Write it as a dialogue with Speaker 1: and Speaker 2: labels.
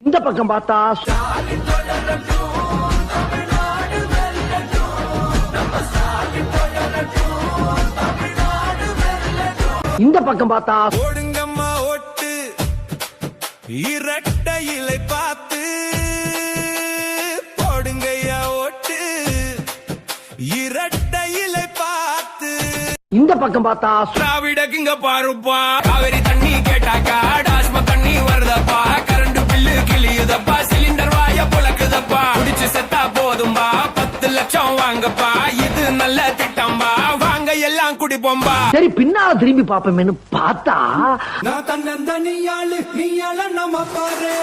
Speaker 1: இந்த பக்கம் பார்த்தா இந்த பக்கம் பார்த்தா
Speaker 2: ஓடுங்கம்மா ஓட்டு இரட்டை இலை பார்த்து போடுங்கய்யா ஓட்டு இரட்டை இலை பார்த்து
Speaker 1: இந்த பக்கம் பார்த்தா
Speaker 2: திராவிடக்குங்க பாருப்பா காவிரி தண்ணி கேட்டாக்கா டாஸ்மா தண்ணி வருதப்பா கரண்ட் பில்லு கிளியுதப்பா சிலிண்டர் வாய புழக்குதப்பா குடிச்சு செத்தா போதும்பா 10 லட்சம் வாங்கப்பா இது நல்ல திட்டம்பா வாங்க எல்லாம் குடிப்போம்பா.
Speaker 1: சரி பின்னால திரும்பி பாப்போமேன்னு பார்த்தா
Speaker 2: நான் தன்னந்தனியாளு நீயாள நம்ம பாரு